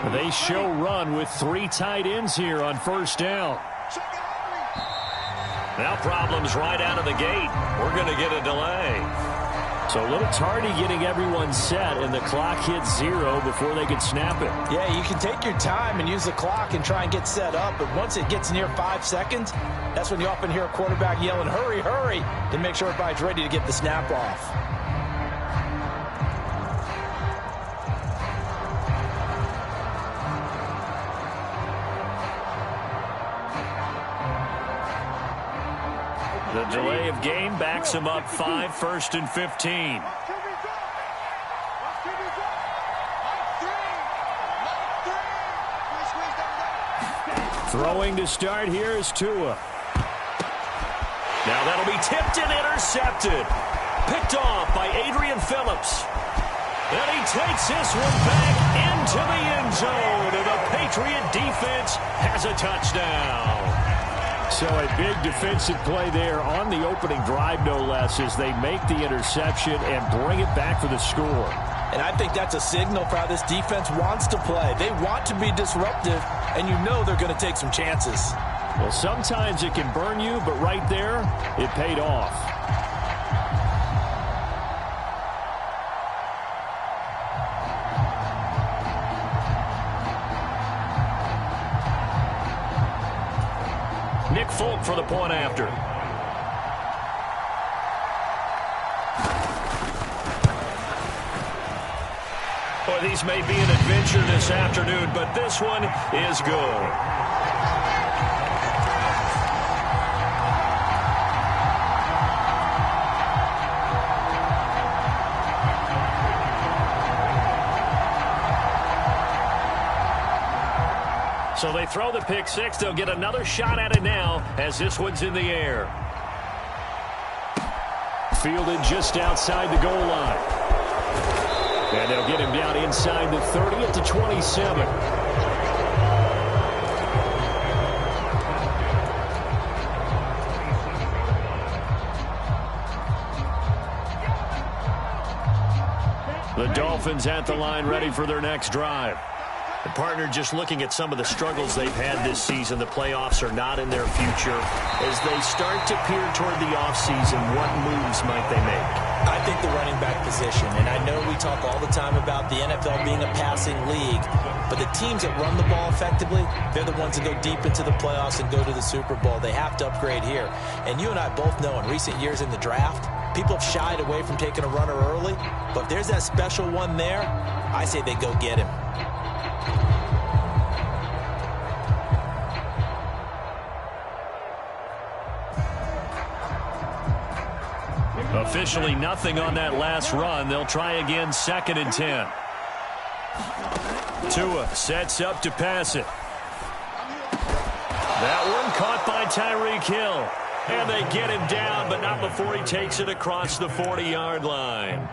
They show run with 3 tight ends here on first down. Now problems right out of the gate. We're going to get a delay. So a little tardy getting everyone set, and the clock hits 0 before they can snap it. Yeah, you can take your time and use the clock and try and get set up, but once it gets near 5 seconds, that's when you often hear a quarterback yelling, hurry, hurry, to make sure everybody's ready to get the snap off. The delay of game backs him up 5, 1st and 15. Throwing to start here is Tua. Now that'll be tipped and intercepted. Picked off by Adrian Phillips. And he takes this one back into the end zone. And the Patriot defense has a touchdown. So a big defensive play there on the opening drive, no less, as they make the interception and bring it back for the score. And I think that's a signal for how this defense wants to play. They want to be disruptive, and you know they're going to take some chances. Well, sometimes it can burn you, but right there, it paid off. Nick Folk for the point after. Boy, these may be an adventure this afternoon, but this one is good. So they throw the pick six. They'll get another shot at it now as this one's in the air. Fielded just outside the goal line. And they'll get him down inside the 30 at the 27. The Dolphins at the line ready for their next drive. The partner, just looking at some of the struggles they've had this season, the playoffs are not in their future. As they start to peer toward the offseason, what moves might they make? I think the running back position, and I know we talk all the time about the NFL being a passing league, but the teams that run the ball effectively, they're the ones that go deep into the playoffs and go to the Super Bowl. They have to upgrade here. And you and I both know in recent years in the draft, people have shied away from taking a runner early, but if there's that special one there, I say they go get him. Officially nothing on that last run. They'll try again, 2nd and 10. Tua sets up to pass it. That one caught by Tyreek Hill. And they get him down, but not before he takes it across the 40-yard line.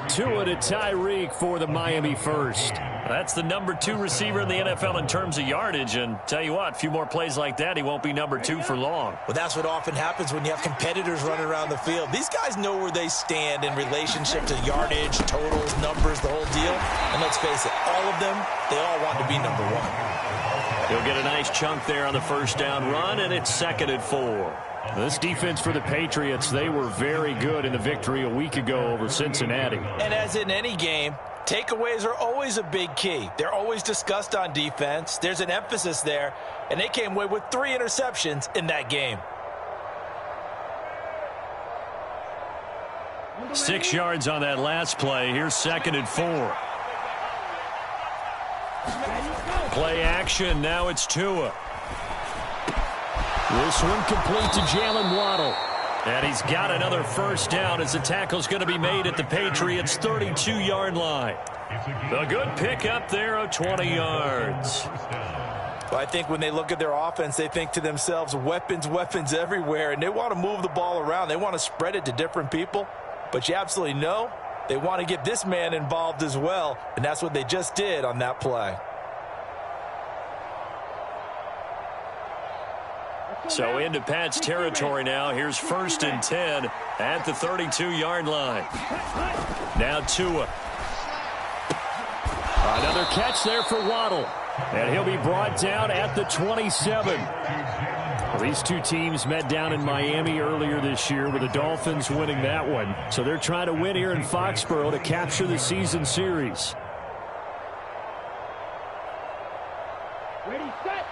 Tua to Tyreek for the Miami first. That's the number 2 receiver in the NFL in terms of yardage. And tell you what, a few more plays like that, he won't be number 2 for long. Well, that's what often happens when you have competitors running around the field. These guys know where they stand in relationship to yardage, totals, numbers, the whole deal. And let's face it, all of them, they all want to be number 1. He'll get a nice chunk there on the first down run, and it's 2nd and 4. This defense for the Patriots, they were very good in the victory a week ago over Cincinnati. And as in any game, takeaways are always a big key. They're always discussed on defense. There's an emphasis there, and they came away with 3 interceptions in that game. 6 yards on that last play. Here's 2nd and 4. Play action. Now it's Tua. This one complete to Jalen Waddle. And he's got another first down as the tackle's going to be made at the Patriots' 32-yard line. A good pickup there of 20 yards. Well, I think when they look at their offense, they think to themselves, weapons, weapons everywhere, and they want to move the ball around. They want to spread it to different people. But you absolutely know they want to get this man involved as well, and that's what they just did on that play. So into Pat's territory now. Here's 1st and 10 at the 32-yard line. Now Tua. Another catch there for Waddle. And he'll be brought down at the 27. Well, these two teams met down in Miami earlier this year with the Dolphins winning that one. So they're trying to win here in Foxborough to capture the season series. Ready, set.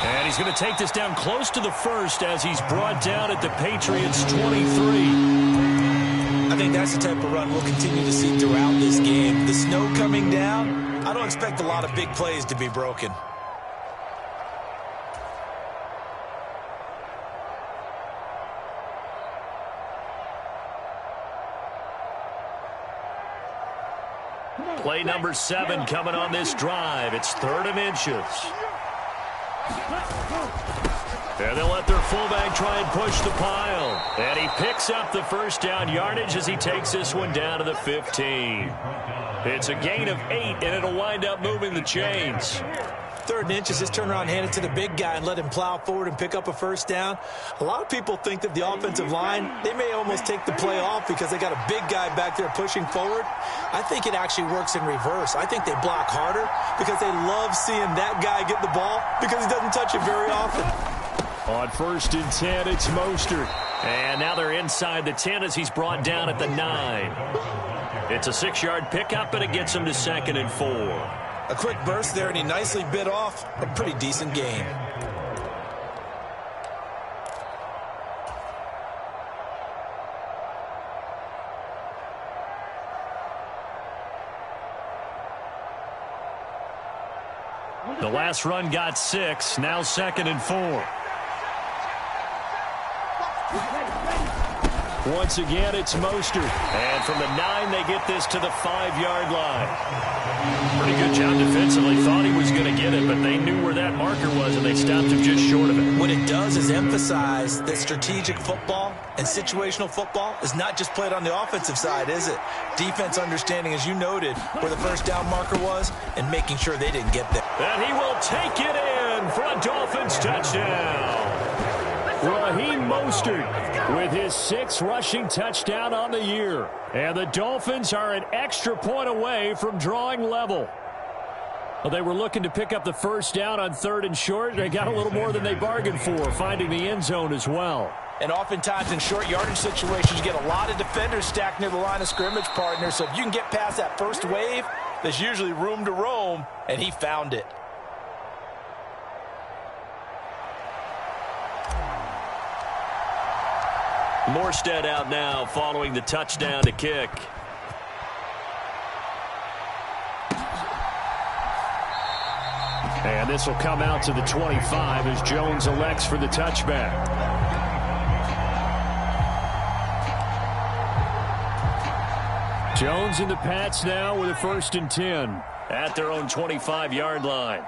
And he's going to take this down close to the first as he's brought down at the Patriots' 23. I think that's the type of run we'll continue to see throughout this game. The snow coming down, I don't expect a lot of big plays to be broken. Play number 7 coming on this drive. It's 3rd and inches. And they'll let their fullback try and push the pile. And he picks up the first down yardage as he takes this one down to the 15. It's a gain of 8, and it'll wind up moving the chains. 3rd and inches, just turn around, hand it to the big guy, and let him plow forward and pick up a first down. A lot of people think that the offensive line, they may almost take the play off because they got a big guy back there pushing forward. I think it actually works in reverse. I think they block harder because they love seeing that guy get the ball because he doesn't touch it very often. On 1st and 10, it's Mostert. And now they're inside the 10 as he's brought down at the 9. It's a 6-yard pickup, and it gets him to 2nd and 4. A quick burst there, and he nicely bit off a pretty decent gain. The last run got 6, now 2nd and 4. Once again, it's Mostert. And from the 9, they get this to the 5-yard line. Pretty good job defensively. Thought he was going to get it, but they knew where that marker was, and they stopped him just short of it. What it does is emphasize that strategic football and situational football is not just played on the offensive side, is it? Defense understanding, as you noted, where the first down marker was and making sure they didn't get there. And he will take it in for a Dolphins touchdown. Raheem Mostert with his 6th rushing touchdown on the year. And the Dolphins are an extra point away from drawing level. Well, they were looking to pick up the first down on 3rd and short. They got a little more than they bargained for, finding the end zone as well. And oftentimes in short yardage situations, you get a lot of defenders stacked near the line of scrimmage, partner. So if you can get past that first wave, there's usually room to roam, and he found it. Morstead out now following the touchdown to kick. And this will come out to the 25 as Jones elects for the touchback. Jones and the Pats now with a 1st and 10 at their own 25-yard line.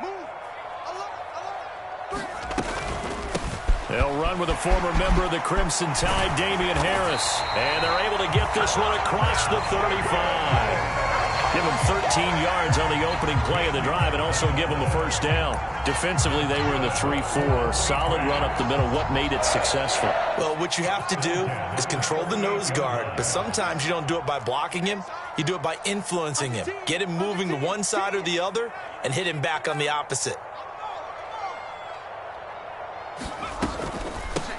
They'll run with a former member of the Crimson Tide, Damian Harris. And they're able to get this one across the 35. Give them 13 yards on the opening play of the drive and also give them a first down. Defensively, they were in the 3-4. Solid run up the middle. What made it successful? Well, what you have to do is control the nose guard, but sometimes you don't do it by blocking him. You do it by influencing him. Get him moving to one side or the other and hit him back on the opposite.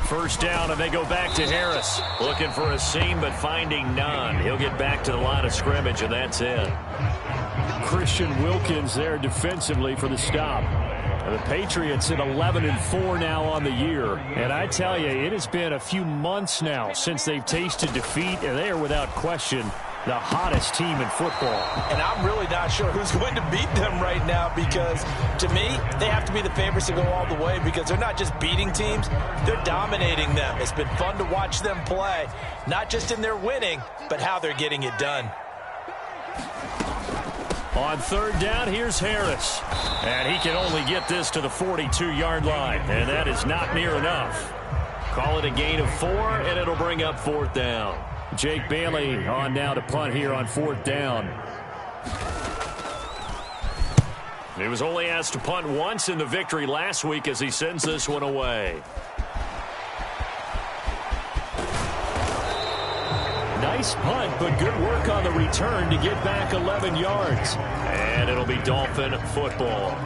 First down, and they go back to Harris. Looking for a seam, but finding none. He'll get back to the line of scrimmage, and that's it. Christian Wilkins there defensively for the stop. And the Patriots at 11-4 now on the year. And I tell you, it has been a few months now since they've tasted defeat, and they are without question the hottest team in football. And I'm really not sure who's going to beat them right now because, to me, they have to be the favorites to go all the way because they're not just beating teams, they're dominating them. It's been fun to watch them play, not just in their winning, but how they're getting it done. On 3rd down, here's Harris. And he can only get this to the 42-yard line, and that is not near enough. Call it a gain of 4, and it'll bring up 4th down. Jake Bailey on now to punt here on 4th down. He was only asked to punt once in the victory last week as he sends this one away. Nice punt, but good work on the return to get back 11 yards. And it'll be Dolphin football.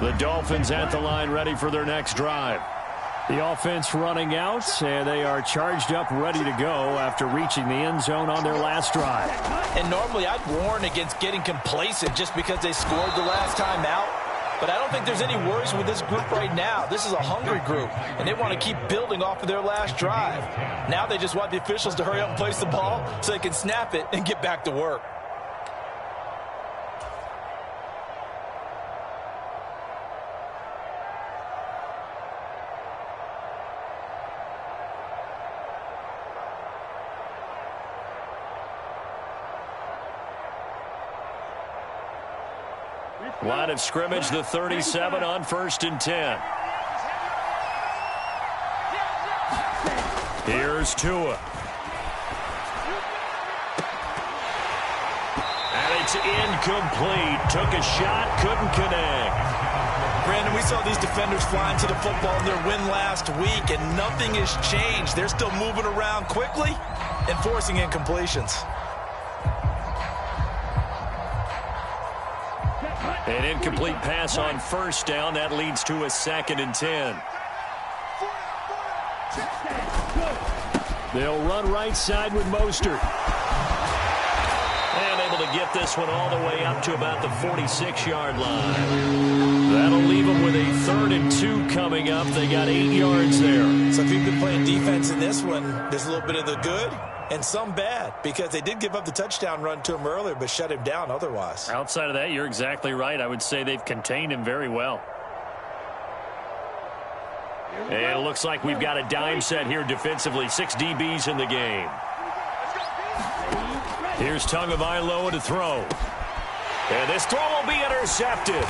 The Dolphins at the line ready for their next drive. The offense running out, and they are charged up, ready to go after reaching the end zone on their last drive. And normally I'd warn against getting complacent just because they scored the last time out. But I don't think there's any worries with this group right now. This is a hungry group, and they want to keep building off of their last drive. Now they just want the officials to hurry up and place the ball so they can snap it and get back to work. Line of scrimmage, the 37 on 1st and 10. Here's Tua. And it's incomplete. Took a shot, couldn't connect. Brandon, we saw these defenders flying to the football in their win last week, and nothing has changed. They're still moving around quickly and forcing incompletions. An incomplete pass on 1st down. That leads to a 2nd and 10. They'll run right side with Mostert. And able to get this one all the way up to about the 46-yard line. That'll leave them with a 3rd and 2 coming up. They got 8 yards there. So if you've been playing defense in this one, there's a little bit of the good and some bad, because they did give up the touchdown run to him earlier, but shut him down otherwise. Outside of that, you're exactly right. I would say they've contained him very well. And it looks like we've got a dime set here defensively. 6 DBs in the game. Here's Tagovailoa to throw. And this throw will be intercepted.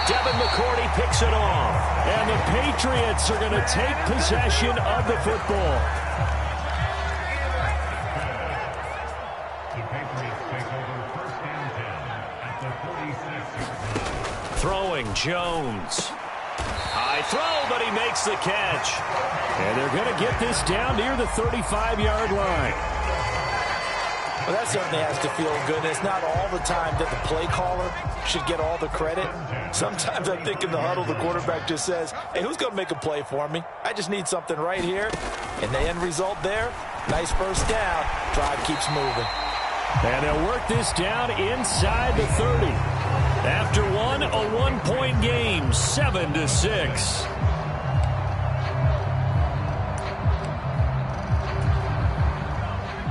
Devin McCourty picks it off. And the Patriots are going to take possession of the football. Throwing, Jones. High throw, but he makes the catch. And they're going to get this down near the 35-yard line. Well, that certainly has to feel good. And it's not all the time that the play caller should get all the credit. Sometimes I think in the huddle, the quarterback just says, hey, who's going to make a play for me? I just need something right here. And the end result there, nice first down. Drive keeps moving. And they'll work this down inside the 30. After one, a 1-point game, 7-6.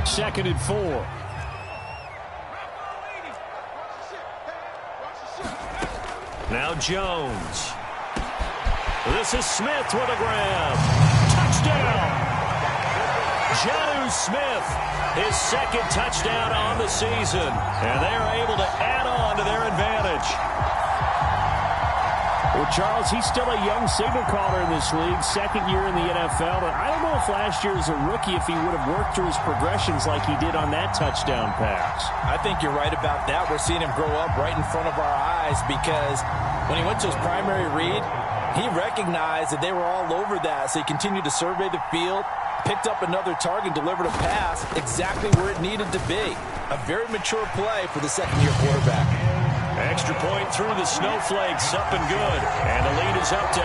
2nd and 4. Now Jones. This is Smith with a grab. Touchdown! Jonnu Smith, his 2nd touchdown on the season. And they are able to add on to their advantage. Well, Charles, he's still a young signal caller in this league, 2nd year in the NFL. But I don't know if last year as a rookie, if he would have worked through his progressions like he did on that touchdown pass. I think you're right about that. We're seeing him grow up right in front of our eyes, because when he went to his primary read, he recognized that they were all over that. So he continued to survey the field, picked up another target, delivered a pass exactly where it needed to be. A very mature play for the 2nd-year quarterback. Extra point through the snowflakes, up and good. And the lead is up to 8.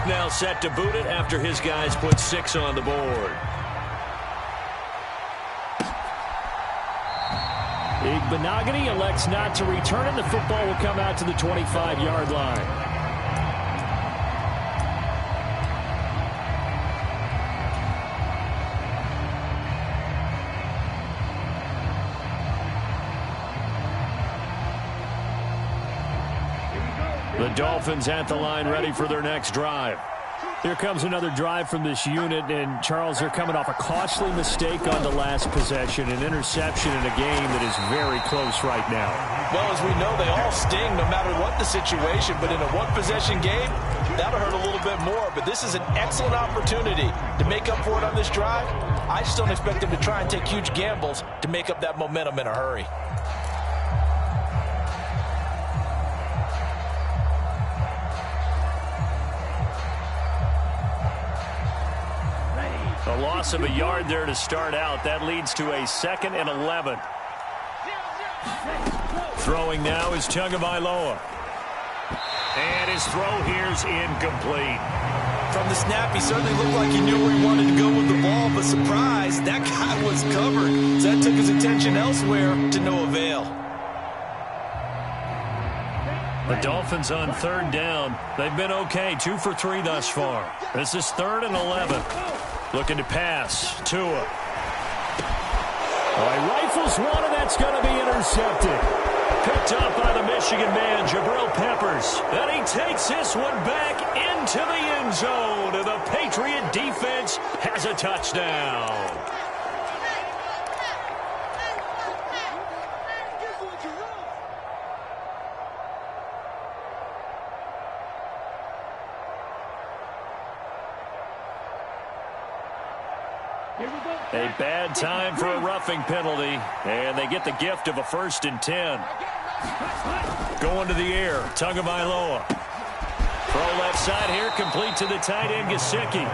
Now set to boot it after his guys put 6 on the board. Igbenogany elects not to return it. The football will come out to the 25-yard line. The Dolphins at the line ready for their next drive. Here comes another drive from this unit, and Charles, they're coming off a costly mistake on the last possession, an interception in a game that is very close right now. Well, as we know, they all sting no matter what the situation, but in a one-possession game, that'll hurt a little bit more. But this is an excellent opportunity to make up for it on this drive. I just don't expect them to try and take huge gambles to make up that momentum in a hurry. A loss of a yard there to start out. That leads to a 2nd and 11. Throwing now is Tagovailoa. And his throw here's incomplete. From the snap, he certainly looked like he knew where he wanted to go with the ball, but surprise, that guy was covered. So that took his attention elsewhere to no avail. The Dolphins on 3rd down. They've been okay, 2 for 3 thus far. This is 3rd and 11. Looking to pass. Tua. Rifles one, and that's going to be intercepted. Picked up by the Michigan man, Jabril Peppers. And he takes this one back into the end zone. And the Patriot defense has a touchdown. A bad time for a roughing penalty, and they get the gift of a 1st and 10. Going to the air, Tagovailoa. Throw left side here, complete to the tight end, Gesicki.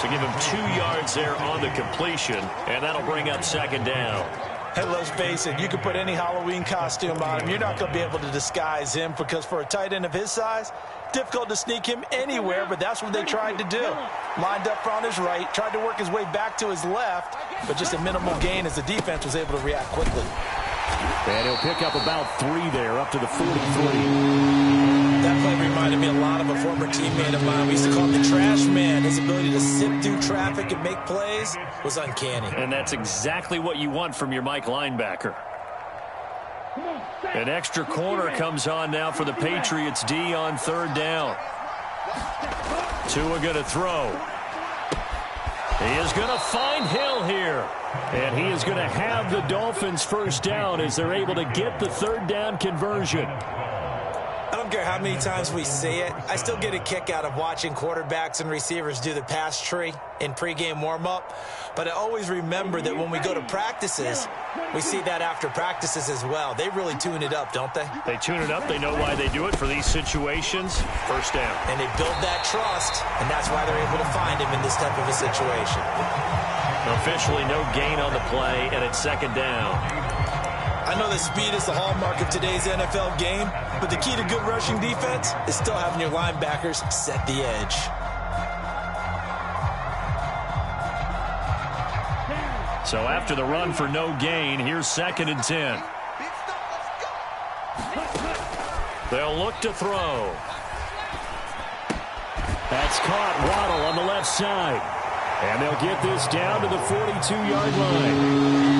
So give him 2 yards there on the completion, and that'll bring up 2nd down. Hey, let's face it, you can put any Halloween costume on him. You're not going to be able to disguise him because for a tight end of his size, difficult to sneak him anywhere, but that's what they tried to do. Lined up on his right, tried to work his way back to his left, but just a minimal gain as the defense was able to react quickly. And he'll pick up about 3 there, up to the 43. That play reminded me a lot of a former teammate of mine. We used to call him the trash man. His ability to sift through traffic and make plays was uncanny. And that's exactly what you want from your Mike linebacker. An extra corner comes on now for the Patriots D on 3rd down. Tua going to throw. He is going to find Hill here. And he is going to have the Dolphins 1st down as they're able to get the 3rd down conversion. I don't care how many times we say it, I still get a kick out of watching quarterbacks and receivers do the pass tree in pregame warm-up. But I always remember that when we go to practices, we see that after practices as well. They really tune it up, don't they? They tune it up. They know why they do it for these situations. 1st down. And they build that trust, and that's why they're able to find him in this type of a situation. Officially no gain on the play, and it's 2nd down. I know that speed is the hallmark of today's NFL game, but the key to good rushing defense is still having your linebackers set the edge. So after the run for no gain, here's 2nd and 10. They'll look to throw. That's caught. Waddle on the left side. And they'll get this down to the 42-yard line.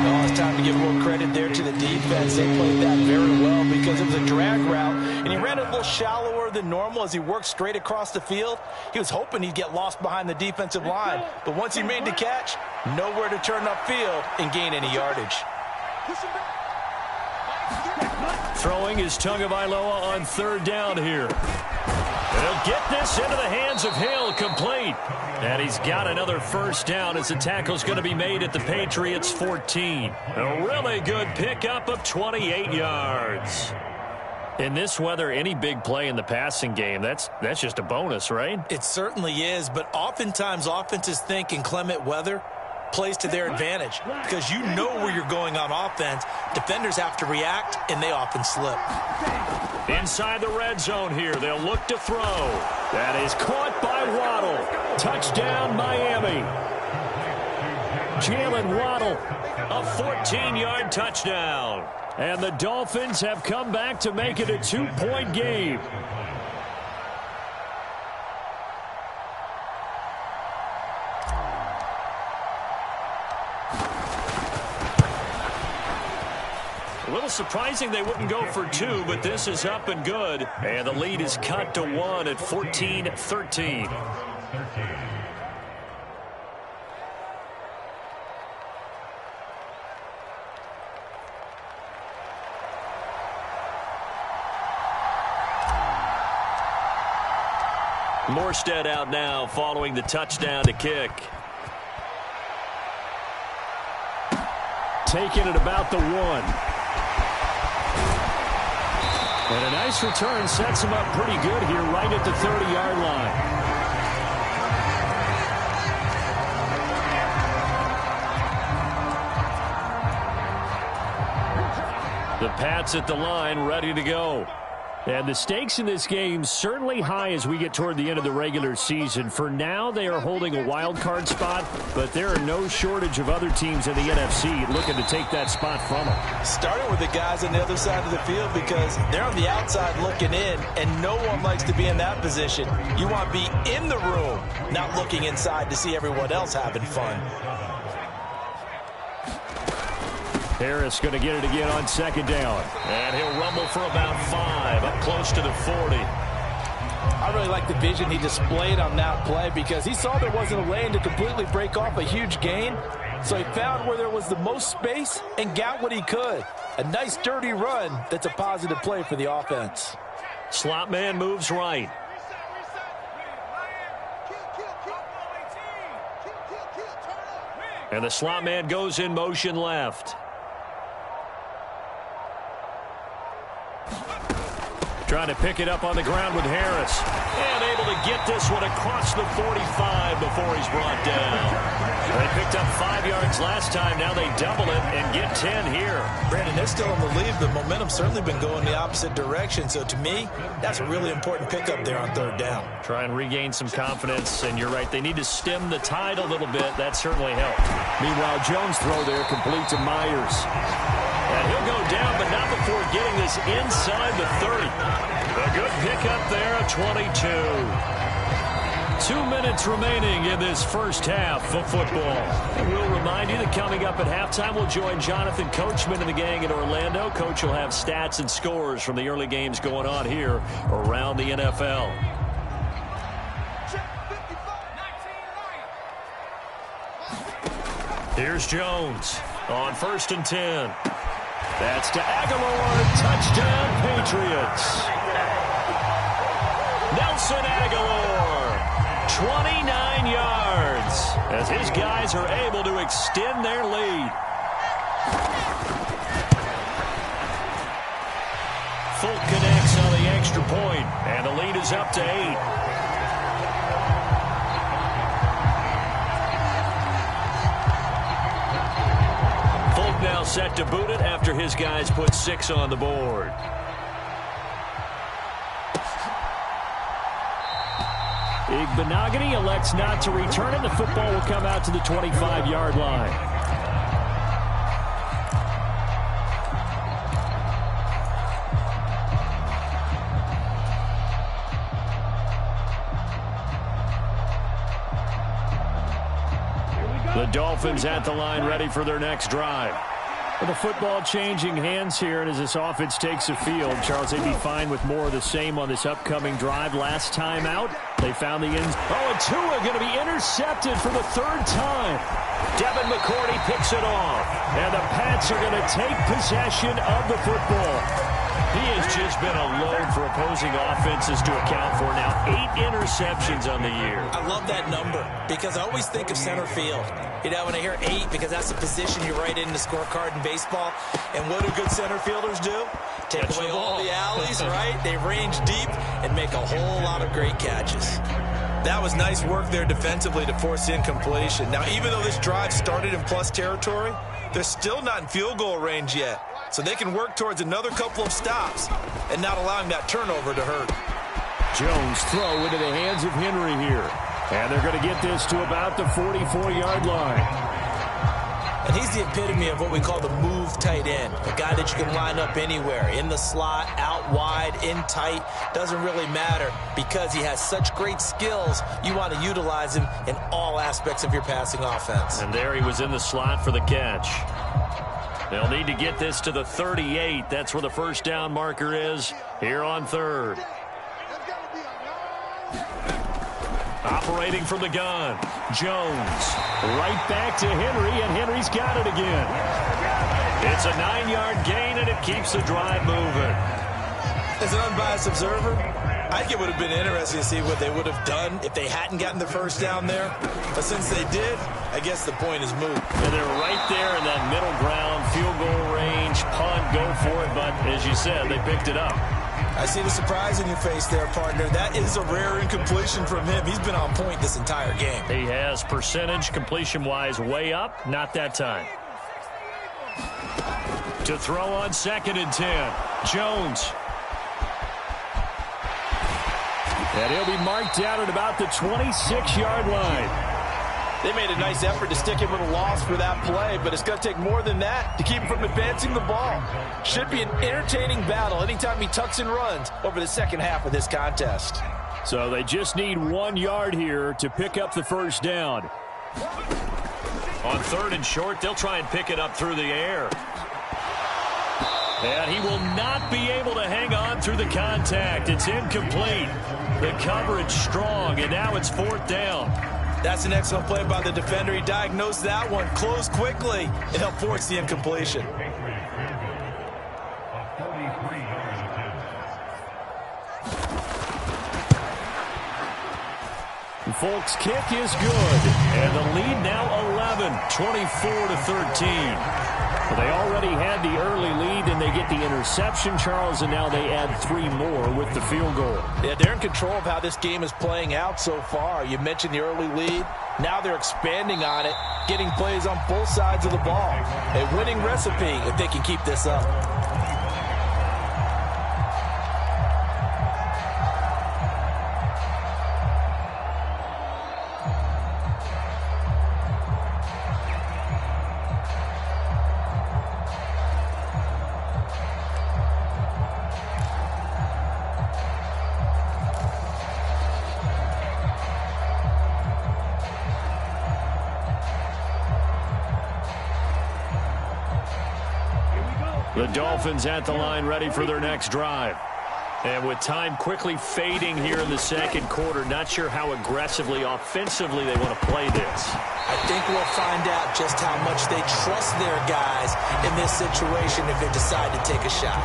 Oh, it's time to give a little credit there to the defense. They played that very well because it was a drag route, and he ran it a little shallower than normal as he worked straight across the field. He was hoping he'd get lost behind the defensive line, but once he made the catch, nowhere to turn upfield and gain any yardage. Throwing is Tagovailoa on 3rd down here. And he'll get this into the hands of Hill, complete. And he's got another 1st down as the tackle's going to be made at the Patriots 14. A really good pickup of 28 yards. In this weather, any big play in the passing game, that's just a bonus, right? It certainly is, but oftentimes offenses think in clement weather plays to their advantage because you know where you're going on offense. Defenders have to react, and they often slip. Inside the red zone here, they'll look to throw. That is caught by Waddle. Touchdown, Miami. Jalen Waddle, a 14-yard touchdown. And the Dolphins have come back to make it a 2-point game. A little surprising they wouldn't go for two, but this is up and good. And the lead is cut to 1 at 14-13. Morstead out now following the touchdown to kick. Taking it about the 1. And a nice return sets him up pretty good here right at the 30-yard line. The Pats at the line ready to go. And the stakes in this game certainly high as we get toward the end of the regular season. For now, they are holding a wild card spot, but there are no shortage of other teams in the NFC looking to take that spot from them. Starting with the guys on the other side of the field because they're on the outside looking in, and no one likes to be in that position. You want to be in the room, not looking inside to see everyone else having fun. Harris going to get it again on second down. And he'll rumble for about 5, up close to the 40. I really like the vision he displayed on that play because he saw there wasn't a lane to completely break off a huge gain. So he found where there was the most space and got what he could. A nice, dirty run that's a positive play for the offense. Slot man moves right. And the slot man goes in motion left. Trying to pick it up on the ground with Harris. And able to get this one across the 45 before he's brought down. They picked up 5 yards last time. Now they double it and get 10 here. Brandon, they're still in the lead, but momentum's certainly been going the opposite direction. So to me, that's a really important pickup there on third down. Try and regain some confidence. And you're right, they need to stem the tide a little bit. That certainly helped. Meanwhile, Jones' throw there complete to Myers. And he'll go down, but not before getting this inside the 30. A good pickup there at 22. 2 minutes remaining in this first half of football. And we'll remind you that coming up at halftime, we'll join Jonathan Coachman and the gang in Orlando. Coach will have stats and scores from the early games going on here around the NFL. Here's Jones on 1st and 10. That's to Aguilar. Touchdown, Patriots. Nelson Aguilar, 29 yards, as his guys are able to extend their lead. Folk connects on the extra point, and the lead is up to 8. Now set to boot it after his guys put 6 on the board. Igbenogany elects not to return it. The football will come out to the 25-yard line. The Dolphins at the line ready for their next drive. Well, the football changing hands here, and as this offense takes the field, Charles, they'd be fine with more of the same on this upcoming drive. Last time out, they found the end. Oh, and Tua going to be intercepted for the 3rd time. Devin McCourty picks it off, and the Pats are going to take possession of the football. He has just been a load for opposing offenses to account for now. 8 interceptions on the year. I love that number because I always think of center field. You know, when I hear 8, because that's the position you write in the scorecard in baseball. And what do good center fielders do? Take away all the alleys, right? They range deep and make a whole lot of great catches. That was nice work there defensively to force the incompletion. Now, even though this drive started in plus territory, they're still not in field goal range yet. So they can work towards another couple of stops and not allowing that turnover to hurt. Jones throw into the hands of Henry here. And they're going to get this to about the 44-yard line. And he's the epitome of what we call the move tight end. A guy that you can line up anywhere. In the slot, out wide, in tight. Doesn't really matter because he has such great skills. You want to utilize him in all aspects of your passing offense. And there he was in the slot for the catch. They'll need to get this to the 38. That's where the first down marker is here on third. Operating from the gun, Jones. Right back to Henry, and Henry's got it again. It's a 9-yard gain, and it keeps the drive moving. As an unbiased observer, I think it would have been interesting to see what they would have done if they hadn't gotten the first down there. But since they did, I guess the point is moot. And they're right there in that middle ground, field goal range, punt, go for it. But as you said, they picked it up. I see the surprise in your face there, partner. That is a rare incompletion from him. He's been on point this entire game. He has percentage completion-wise way up. Not that time. To throw on 2nd and 10. Jones. And he'll be marked out at about the 26-yard line. They made a nice effort to stick him with a loss for that play, but it's going to take more than that to keep him from advancing the ball. Should be an entertaining battle anytime he tucks and runs over the second half of this contest. So they just need 1 yard here to pick up the first down. On 3rd and short, they'll try and pick it up through the air. And he will not be able to hang on through the contact. It's incomplete. The coverage strong, and now it's 4th down. That's an excellent play by the defender. He diagnosed that one, closed quickly, and helped force the incompletion. Folks' kick is good, and the lead now 11, 24-13. Well, they already had the early lead, and they get the interception, Charles, and now they add 3 more with the field goal. Yeah, they're in control of how this game is playing out so far. You mentioned the early lead. Now they're expanding on it, getting plays on both sides of the ball. A winning recipe if they can keep this up. The Dolphins at the line ready for their next drive. And with time quickly fading here in the second quarter, not sure how aggressively, offensively they want to play this. I think we'll find out just how much they trust their guys in this situation if they decide to take a shot.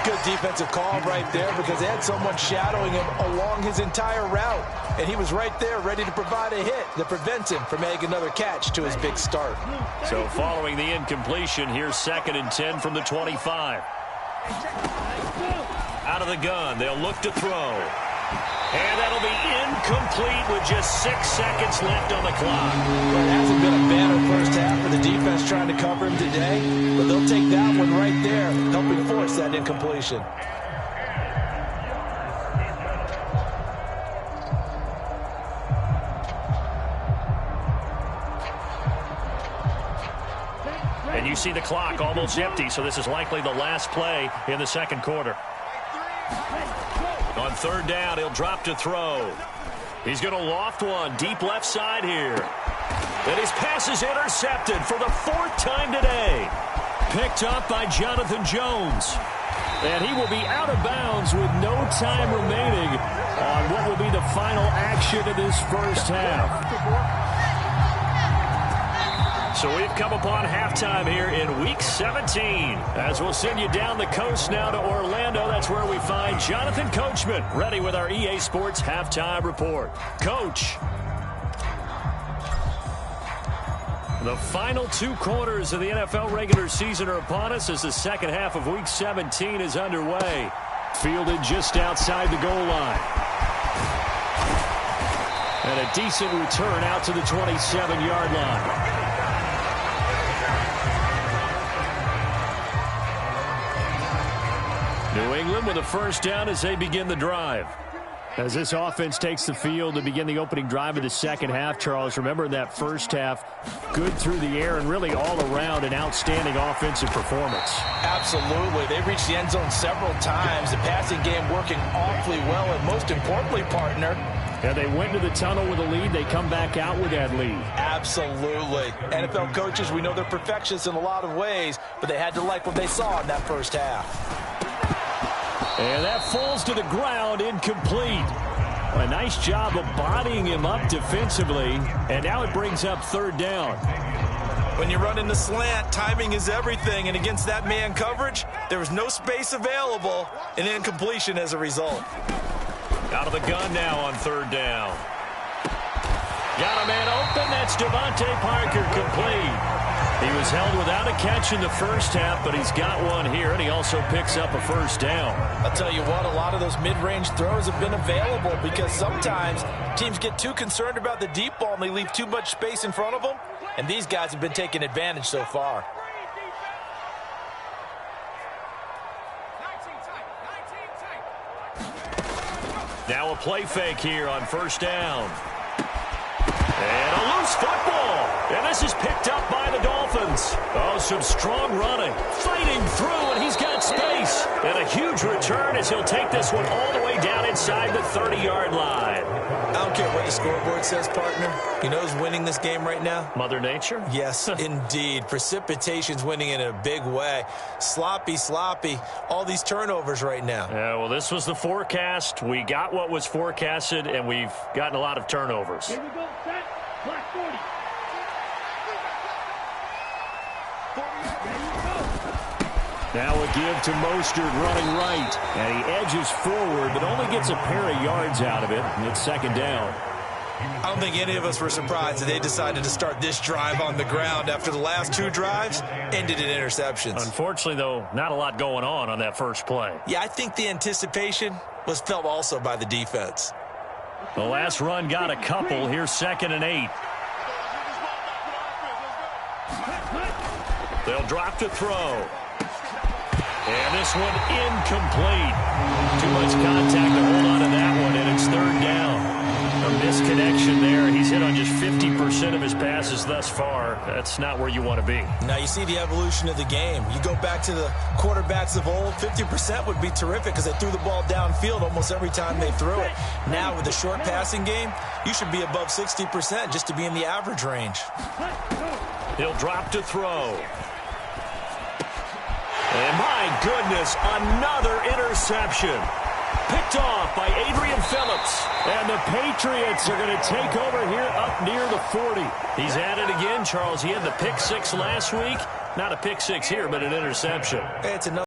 Good defensive call right there because they had someone shadowing him along his entire route. And he was right there ready to provide a hit that prevents him from making another catch to his big start. So following the incompletion, here's 2nd and 10 from the 25. Out of the gun, they'll look to throw. And that'll be incomplete with just 6 seconds left on the clock. Well, it hasn't been a banner first half for the defense trying to cover him today, but they'll take that one right there, helping force that incompletion. And you see the clock almost empty, so this is likely the last play in the second quarter. On 3rd down, he'll drop to throw. He's going to loft one deep left side here. And his pass is intercepted for the 4th time today. Picked up by Jonathan Jones. And he will be out of bounds with no time remaining on what will be the final action of this first half. So we've come upon halftime here in Week 17. As we'll send you down the coast now to Orlando, that's where we find Jonathan Coachman, ready with our EA Sports Halftime Report. Coach. The final 2 quarters of the NFL regular season are upon us as the second half of Week 17 is underway. Fielded just outside the goal line. And a decent return out to the 27-yard line. New England with a first down as they begin the drive. As this offense takes the field to begin the opening drive of the second half, Charles, remember in that first half, good through the air and really all around an outstanding offensive performance. Absolutely. They reached the end zone several times. The passing game working awfully well, and most importantly, partner, Yeah, they went to the tunnel with a lead. They come back out with that lead. Absolutely. NFL coaches, we know they're perfectionists in a lot of ways, but they had to like what they saw in that first half. And that falls to the ground, incomplete. A nice job of bodying him up defensively, and now it brings up third down. When you run in the slant, timing is everything, and against that man coverage, there was no space available, and incompletion as a result. Out of the gun now on third down. Got a man open. That's Devontae Parker, complete. He was held without a catch in the first half, but he's got one here, and he also picks up a first down. I'll tell you what, a lot of those mid-range throws have been available because sometimes teams get too concerned about the deep ball and they leave too much space in front of them, and these guys have been taking advantage so far. Now a play fake here on first down. And a loose football. And this is picked up by the Dolphins. Oh, some strong running. Fighting through, and he's got space. And a huge return as he'll take this one all the way down inside the 30-yard line. I don't care what the scoreboard says, partner. You know who's winning this game right now? Mother Nature? Yes, indeed. Precipitation's winning in a big way. Sloppy. All these turnovers right now. Yeah, well, this was the forecast. We got what was forecasted, and we've gotten a lot of turnovers. Here we go, set, clock 40. Now a give to Mostert running right. And he edges forward, but only gets a pair of yards out of it. And it's second down. I don't think any of us were surprised that they decided to start this drive on the ground after the last two drives ended in interceptions. Unfortunately, though, not a lot going on that first play. Yeah, I think the anticipation was felt also by the defense. The last run got a couple. Here's 2nd and 8. They'll drop to throw. And this one incomplete. Too much contact to hold on to that one, and it's third down. A misconnection there. He's hit on just 50% of his passes thus far. That's not where you want to be. Now you see the evolution of the game. You go back to the quarterbacks of old, 50% would be terrific because they threw the ball downfield almost every time they threw it. Now with the short passing game, you should be above 60% just to be in the average range. He'll drop to throw. And my goodness, another interception. Picked off by Adrian Phillips. And the Patriots are going to take over here up near the 40. He's at it again, Charles. He had the pick six last week. Not a pick six here, but an interception. It's another